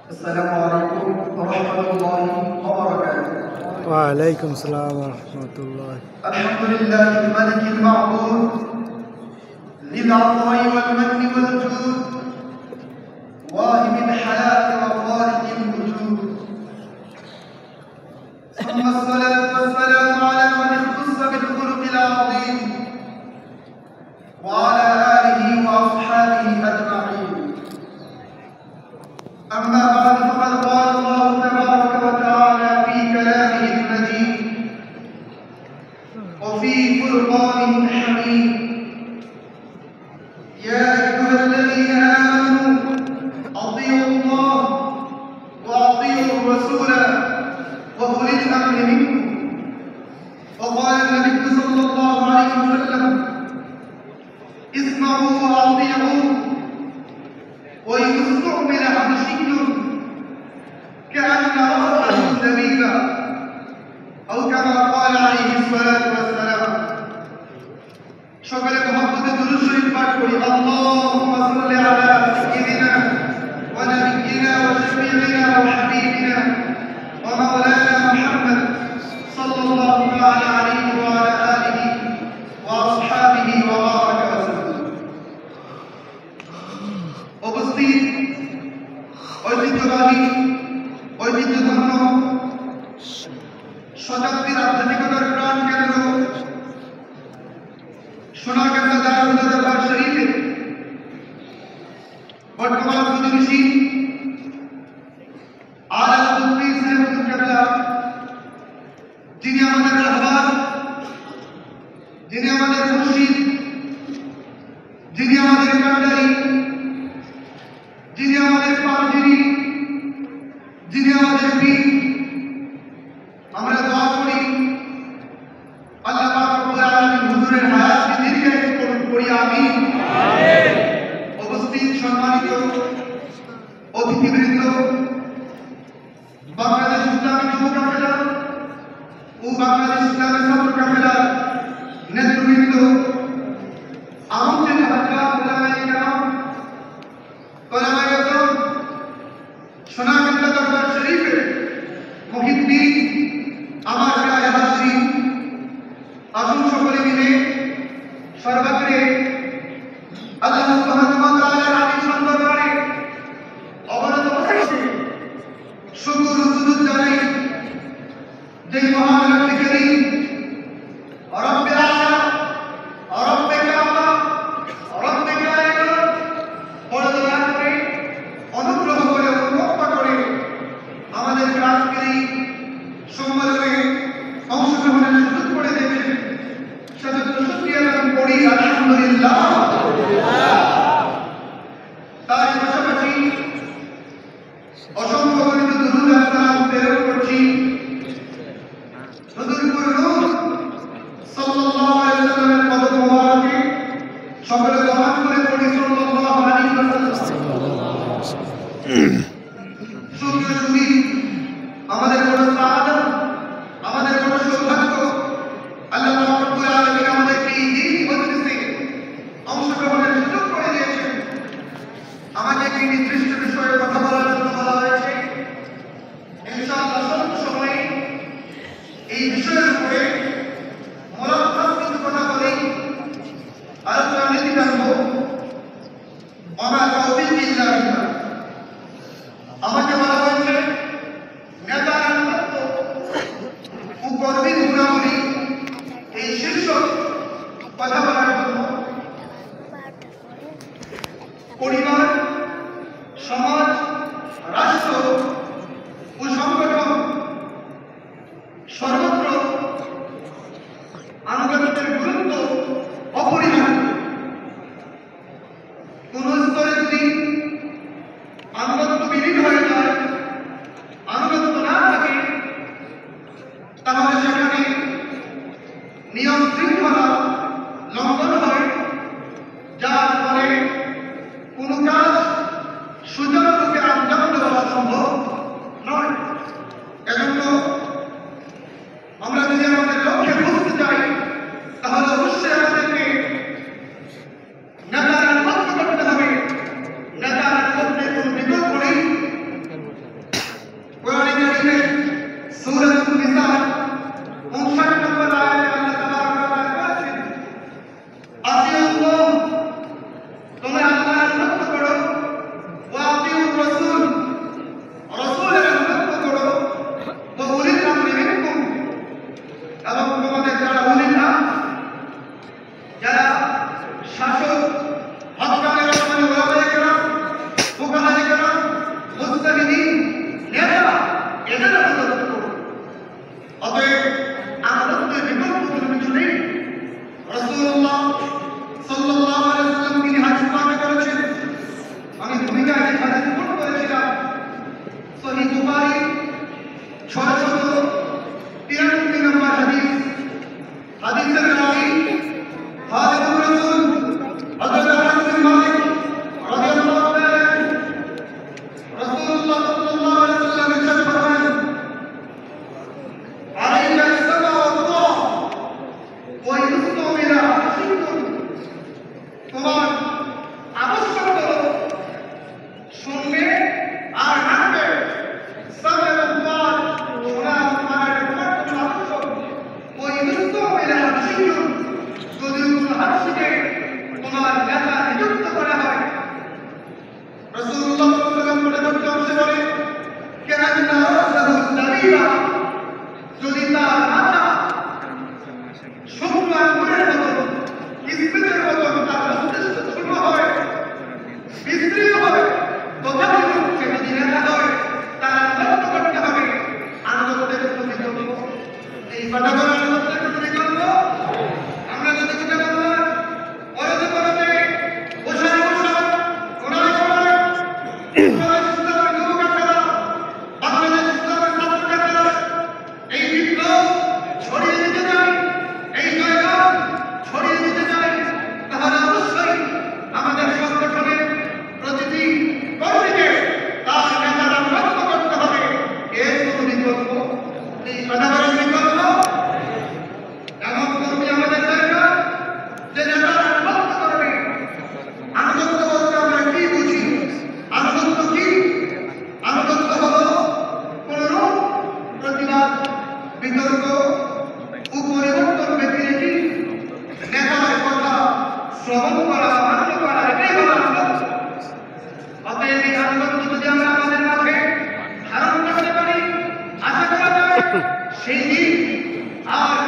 السلام عليكم ورحمة الله وبركاته. وعليكم السلام ورحمة الله. الحمد لله الملك المعبود ذي العطاء والمن والجود واهب الحياة وخالق الوجود، ثم الصلاة والسلام على من اختص بالخلق العظيم وعلى آله وأصحابه أجمعين. أما بعد فقد قال الله تبارك وتعالى في كلامه المجيد وفي فرقانه الحميد: يا أيها الذين آمنوا أطيعوا الله وأطيعوا الرسول وأولي الأمر منكم. وقال النبي صلى الله عليه وسلم: اسمعوا وأطيعوا، وإن استعمل حبشي كأن رأسه زبيبا، أو كما قال عليه الصلاة والسلام। সকলে মহব্বতে দুরূদ শরীফ পাঠ করি। আল্লাহুম্মা সাল্লি আলা সাইয়্যিদিনা ওয়া নাবিয়্যিনা ওয়া শাফীঈনা ওয়া হাবিবিনা ওয়া মাওলানা মুহাম্মদ সাল্লাল্লাহু তাআলা আলাইহি ওয়া আলা আলিহি ওয়া আসহাবিহি ওয়া বারাকা ওয়া সাল্লাম। উপস্থিত ঐতিহ্যবাহী ঐতিহ্যধন্য শতাব্দীর আধ্যাত্মিকতার প্রাণ কেন্দ্র সোনারগাঁও দারুল দরবার শরীফে বর্তমান প্রতিবেশী আলা মুফতি সাহেব কেবলা, যিনি আমাদের রাহবার, যিনি আমাদের মুর্শিদ, যিনি আমাদের কান্ডারি, যিনি আমাদের পাঁচজীবী, যিনি আমাদের পীর, আমরা দোয়া করি আল্লাহ পাক রব্বুল আলামিন হুজুরের হায়াতকে দীর্ঘায়িত করুন, করি আমিন। উপস্থিত সম্মানিত অতিথিবৃন্দ, বাংলাদেশ ইসলামী যুব কাফেলা ও বাংলাদেশ ইসলামী ছাত্র কাফেলার নেতৃবৃন্দ, আমন্ত্রিত হাজরাত, উলামায়ে কেরাম, উলামায়ে আযম, সোনারগাঁও দরবার শরীফের মুহিদ্দিন, আমার প্রিয় হাজরিন, আসুন সকলে মিলে সর্বাগ্রে আল্লাহ সুবহানাহু ওয়া তাআলার আলিশান দরবারে অবনত বসে শুকর ও সুজুদ জানাই যে মহান রব্বে করিম, রব্বে আলা, রব্বে কাবা, রব্বে কায়নাত বড় দয়া করে, অনুগ্রহ করে, অনুকম্পা করে আমাদের আজকের এই সম্মেলনে অংশগ্রহণের সুযোগ করে দেবেন। সেজন্য শুকরিয়া জ্ঞাপন করি আলহামদুলিল্লাহ। তার পাশাপাশি অসংখ্য গণিত দুরূদ আর সালাম প্রেরণ করছি হুজুর নূর সাল্লাল্লাহু আলাইহি ওয়াসাল্লামের কদম মোবারকে। সকলে দোয়া করে পড়ি সাল্লাল্লাহু আলাইহি ওয়াসাল্লাম। সুখী আমাদের বড় সাআদত, আমাদের বড় সৌভাগ্য, আল্লাহ পাক রব্বুল আলামিন আমাদেরকে এই দিন মজলিসে অংশগ্রহণের সুযোগ করে দিয়েছেন। আমাকে একটি নির্দিষ্ট বিষয়ে কথা বলার জন্য বলা হয়েছে। ইনশাআল্লাহ স্বল্প সময়ে এই বিষয়ের উপরে মোলাম্মাত কিছু কথা বলেই আলোচনা নীতি টানবো। ওমা তাওফীক ইল্লা বিল্লাহ। আমাকে বলা হয়েছে নেতার তত্ত্ব ও কর্মীর গুণাবলী, এই শীর্ষক কথা বলার জন্য পরিবার, বাংলাদেশ ইসলামের যুবকেরা, বাংলাদেশ ইসলামের ছাত্রছাত্রীরা এই বিপ্লব ছড়িয়ে দিতে চাই, এই জয়গান ছড়িয়ে দিতে চাই, তাহলে অবশ্যই আমাদের সংগঠনের প্রতিটি কর্মীকে তার নেতারা লক্ষ্য করতে হবে। এর কোনো বিকল্প এই কথাবারের বিকল্প এমন কর্মী আমাদের দরকার যে নেতারা লক্ষ্য করবে। আনুগত্য বলতে আমরা কি বুঝি? আনুগত্য কি? আনুগত্য হলো কোন প্রতিবাদ, বিতর্ক, উপরিবর্তন ব্যতিরেকে নেতার কথা শ্রবণ করা, মান্য করা, এটাই হলো আনুগত্য। অতএব এই আনুগত্য যদি আমরা আমাদের মাঝে ধারণ করতে পারি, আশা করা যায় সেই দিন আর